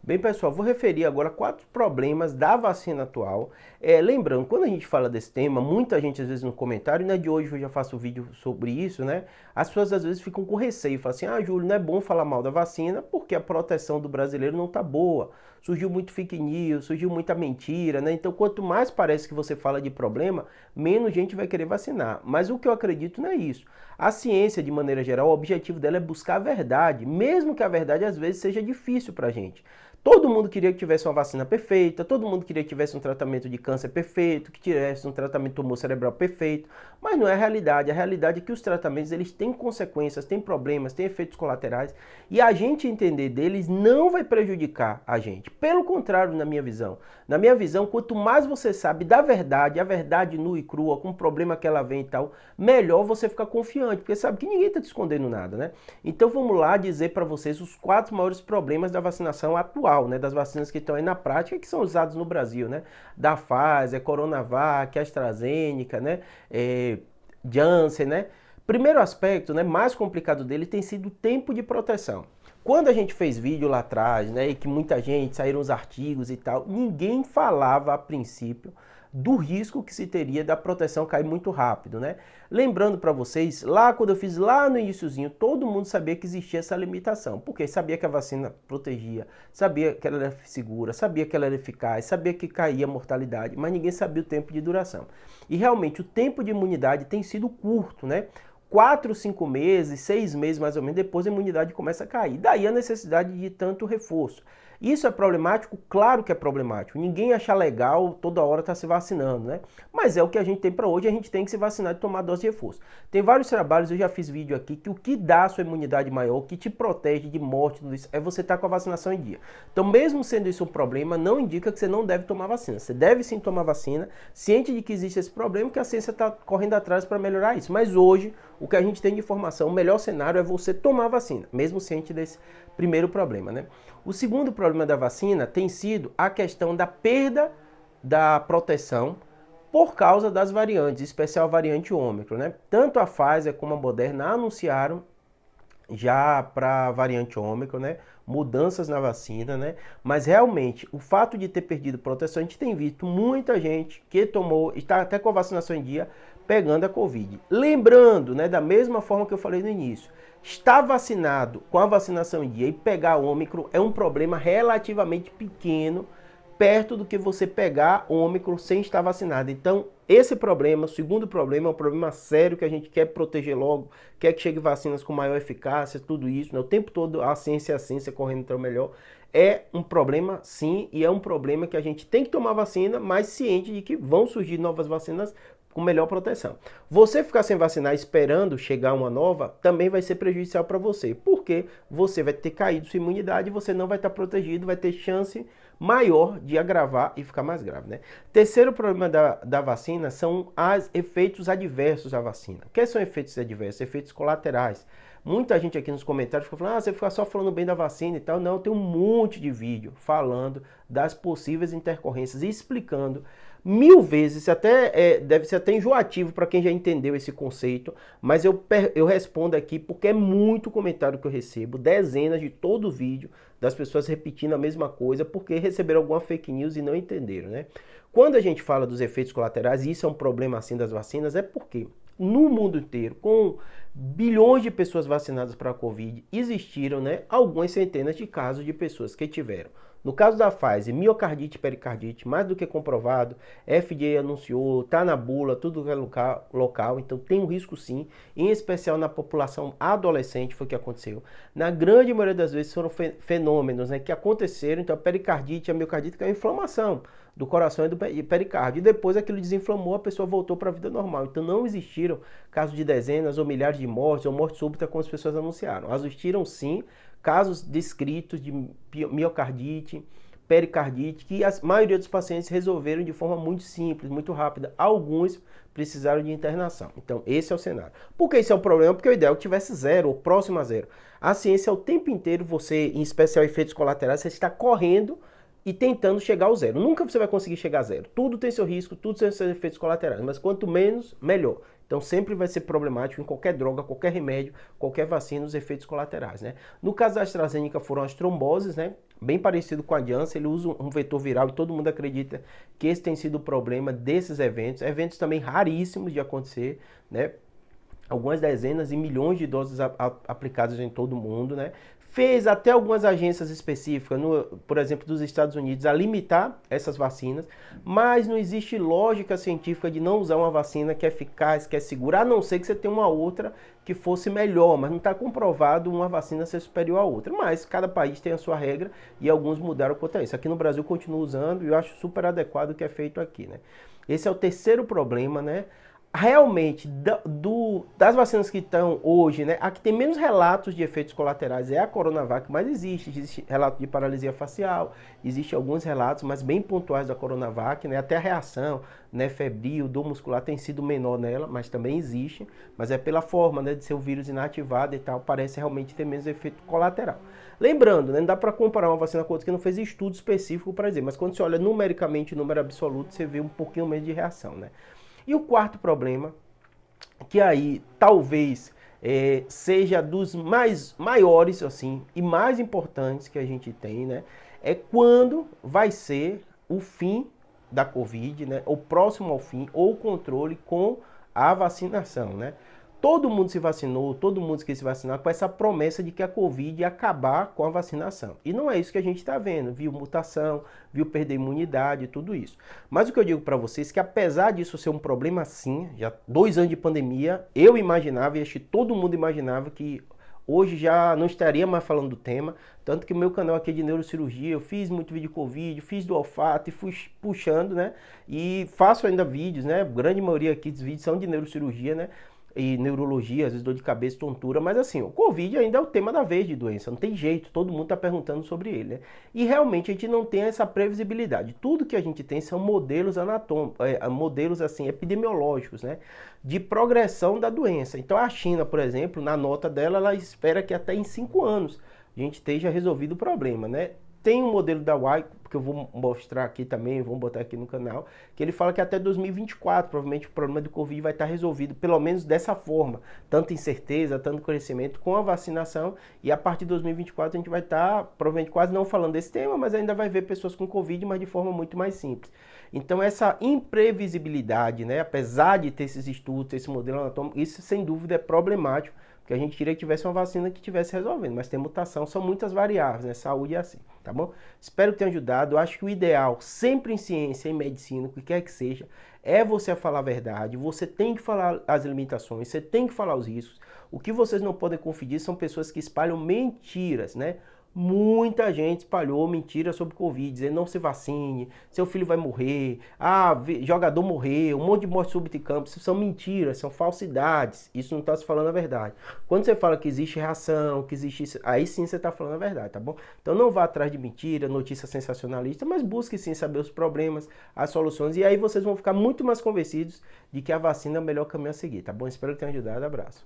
Bem, pessoal, vou referir agora 4 problemas da vacina atual. Lembrando, quando a gente fala desse tema, muita gente às vezes no comentário, né, de hoje eu já faço vídeo sobre isso, né? As pessoas às vezes ficam com receio, falam assim: "Ah, Júlio, não é bom falar mal da vacina porque a proteção do brasileiro não tá boa. Surgiu muito fake news, surgiu muita mentira, né? Então, quanto mais parece que você fala de problema, menos gente vai querer vacinar". Mas o que eu acredito não é isso. A ciência, de maneira geral, o objetivo dela é buscar a verdade, mesmo que a verdade às vezes seja difícil pra gente. Todo mundo queria que tivesse uma vacina perfeita, todo mundo queria que tivesse um tratamento de câncer perfeito, que tivesse um tratamento de tumor cerebral perfeito, mas não é a realidade. A realidade é que os tratamentos eles têm consequências, têm problemas, têm efeitos colaterais, e a gente entender deles não vai prejudicar a gente. Pelo contrário, na minha visão. Na minha visão, quanto mais você sabe da verdade, a verdade nua e crua, com o problema que ela vem e tal, melhor você ficar confiante, porque sabe que ninguém está te escondendo nada, né? Então vamos lá dizer para vocês os 4 maiores problemas da vacinação atual, né? Das vacinas que estão aí na prática e que são usadas no Brasil, né? Da Pfizer, Coronavac, AstraZeneca, né? Janssen, né? Primeiro aspecto, né, mais complicado dele tem sido o tempo de proteção. Quando a gente fez vídeo lá atrás, né, e que muita gente, saíram os artigos e tal, ninguém falava a princípio do risco que se teria da proteção cair muito rápido, né? Lembrando para vocês, lá quando eu fiz lá no iniciozinho, todo mundo sabia que existia essa limitação, porque sabia que a vacina protegia, sabia que ela era segura, sabia que ela era eficaz, sabia que caía a mortalidade, mas ninguém sabia o tempo de duração. E realmente o tempo de imunidade tem sido curto, né? 4, 5 meses, 6 meses mais ou menos, depois a imunidade começa a cair. Daí a necessidade de tanto reforço. Isso é problemático? Claro que é problemático. Ninguém acha legal toda hora estar se vacinando, né? Mas é o que a gente tem para hoje, a gente tem que se vacinar e tomar dose de reforço. Tem vários trabalhos, eu já fiz vídeo aqui, que o que dá a sua imunidade maior, o que te protege de morte, tudo isso, é você estar com a vacinação em dia. Então, mesmo sendo isso um problema, não indica que você não deve tomar vacina. Você deve sim tomar vacina, ciente de que existe esse problema, que a ciência está correndo atrás para melhorar isso. Mas hoje, o que a gente tem de informação, o melhor cenário é você tomar vacina, mesmo ciente desse primeiro problema, né? O segundo problema da vacina tem sido a questão da perda da proteção por causa das variantes, em especial a variante Ômicron, né? Tanto a Pfizer como a Moderna anunciaram já para a variante Ômicron, né? Mudanças na vacina, né? Mas realmente, o fato de ter perdido proteção, a gente tem visto muita gente que tomou, está até com a vacinação em dia, pegando a Covid. Lembrando, né, da mesma forma que eu falei no início, estar vacinado com a vacinação em dia e pegar Ômicron é um problema relativamente pequeno, perto do que você pegar Ômicron sem estar vacinado. Então, esse problema, o segundo problema, é um problema sério que a gente quer proteger logo, quer que chegue vacinas com maior eficácia, tudo isso, né? O tempo todo a ciência correndo para o melhor. É um problema sim, e é um problema que a gente tem que tomar vacina, mas ciente de que vão surgir novas vacinas com melhor proteção. Você ficar sem vacinar esperando chegar uma nova também vai ser prejudicial para você, porque você vai ter caído sua imunidade, você não vai estar protegido, vai ter chance maior de agravar e ficar mais grave, né? Terceiro problema da vacina são os efeitos adversos da vacina. O que são efeitos adversos? Efeitos colaterais. Muita gente aqui nos comentários fica falando: "Ah, você fica só falando bem da vacina e tal". Não, tem um monte de vídeo falando das possíveis intercorrências e explicando 1000 vezes, deve ser até enjoativo para quem já entendeu esse conceito, mas eu respondo aqui porque é muito comentário que eu recebo, dezenas de todo vídeo, das pessoas repetindo a mesma coisa, porque receberam alguma fake news e não entenderam, né? Quando a gente fala dos efeitos colaterais, e isso é um problema assim das vacinas, é porque no mundo inteiro, com bilhões de pessoas vacinadas para a Covid, existiram, né, algumas centenas de casos de pessoas que tiveram. No caso da Pfizer, miocardite e pericardite, mais do que comprovado, FDA anunciou, tá na bula, tudo é local, então tem um risco sim, em especial na população adolescente foi o que aconteceu. Na grande maioria das vezes foram fenômenos, né, que aconteceram, então a pericardite, a miocardite, que é a inflamação do coração e do pericárdio, e depois aquilo desinflamou, a pessoa voltou para a vida normal. Então não existiram casos de dezenas ou milhares de mortes, ou morte súbita como as pessoas anunciaram. Existiram sim casos descritos de miocardite, pericardite, que a maioria dos pacientes resolveram de forma muito simples, muito rápida. Alguns precisaram de internação. Então, esse é o cenário. Por que esse é o problema? Porque o ideal é que tivesse zero ou próximo a zero. A ciência, o tempo inteiro, você, em especial efeitos colaterais, você está correndo e tentando chegar ao zero. Nunca você vai conseguir chegar a zero. Tudo tem seu risco, tudo tem seus efeitos colaterais, mas quanto menos, melhor. Então sempre vai ser problemático em qualquer droga, qualquer remédio, qualquer vacina, os efeitos colaterais, né? No caso da AstraZeneca foram as tromboses, né? Bem parecido com a Janssen, ele usa um vetor viral e todo mundo acredita que esse tem sido o problema desses eventos. Eventos também raríssimos de acontecer, né? Algumas dezenas e milhões de doses aplicadas em todo o mundo, né? Fez até algumas agências específicas, por exemplo, dos Estados Unidos, a limitar essas vacinas, mas não existe lógica científica de não usar uma vacina que é eficaz, que é segura, a não ser que você tenha uma outra que fosse melhor, mas não está comprovado uma vacina ser superior à outra. Mas cada país tem a sua regra e alguns mudaram quanto a isso. Aqui no Brasil continua usando e eu acho super adequado o que é feito aqui, né? Esse é o terceiro problema, né? Realmente, das vacinas que estão hoje, né, a que tem menos relatos de efeitos colaterais é a Coronavac, mas existe relato de paralisia facial, existe alguns relatos, mas bem pontuais da Coronavac, né, até a reação, né, febril, dor muscular tem sido menor nela, mas também existe, mas é pela forma, né, de ser o vírus inativado e tal, parece realmente ter menos efeito colateral. Lembrando, né, não dá para comparar uma vacina com outra que não fez estudo específico para dizer, mas quando você olha numericamente, o número absoluto, você vê um pouquinho menos de reação, né. E o quarto problema, que aí talvez seja dos maiores assim e mais importantes que a gente tem, né? É quando vai ser o fim da Covid, né? Ou próximo ao fim, ou o controle com a vacinação, né? Todo mundo se vacinou, todo mundo quis se vacinar com essa promessa de que a Covid ia acabar com a vacinação. E não é isso que a gente está vendo. Viu mutação, viu perder imunidade, tudo isso. Mas o que eu digo para vocês é que apesar disso ser um problema sim, já 2 anos de pandemia, eu imaginava e acho que todo mundo imaginava que hoje já não estaria mais falando do tema, tanto que o meu canal aqui é de neurocirurgia, eu fiz muito vídeo Covid, fiz do olfato e fui puxando, né? E faço ainda vídeos, né? A grande maioria aqui dos vídeos são de neurocirurgia, né? E neurologia, às vezes dor de cabeça, tontura, mas assim, o Covid ainda é o tema da vez de doença, não tem jeito, todo mundo está perguntando sobre ele, né? E realmente a gente não tem essa previsibilidade. Tudo que a gente tem são modelos anatômicos, modelos assim, epidemiológicos, né? De progressão da doença. Então a China, por exemplo, na nota dela, ela espera que até em 5 anos a gente esteja resolvido o problema, né? Tem um modelo da Huawei, que eu vou mostrar aqui também, vou botar aqui no canal, que ele fala que até 2024, provavelmente o problema do Covid vai estar resolvido, pelo menos dessa forma, tanto incerteza, tanto crescimento, com a vacinação, e a partir de 2024 a gente vai estar, provavelmente quase não falando desse tema, mas ainda vai ver pessoas com Covid, mas de forma muito mais simples. Então essa imprevisibilidade, né, apesar de ter esses estudos, esse modelo anatômico, isso sem dúvida é problemático, porque a gente queria que tivesse uma vacina que tivesse resolvendo, mas tem mutação, são muitas variáveis, né? Saúde é assim, tá bom? Espero que tenha ajudado. Eu acho que o ideal, sempre em ciência, em medicina, o que quer que seja, é você falar a verdade. Você tem que falar as limitações, você tem que falar os riscos. O que vocês não podem confundir são pessoas que espalham mentiras, né? Muita gente espalhou mentiras sobre Covid, dizendo não se vacine, seu filho vai morrer, jogador morreu, um monte de morte súbita em campo. Isso são mentiras, são falsidades, isso não está se falando a verdade. Quando você fala que existe reação, que existe isso, aí sim você está falando a verdade, tá bom? Então não vá atrás de mentira, notícia sensacionalista, mas busque sim saber os problemas, as soluções, e aí vocês vão ficar muito mais convencidos de que a vacina é o melhor caminho a seguir, tá bom? Espero que tenha ajudado, abraço.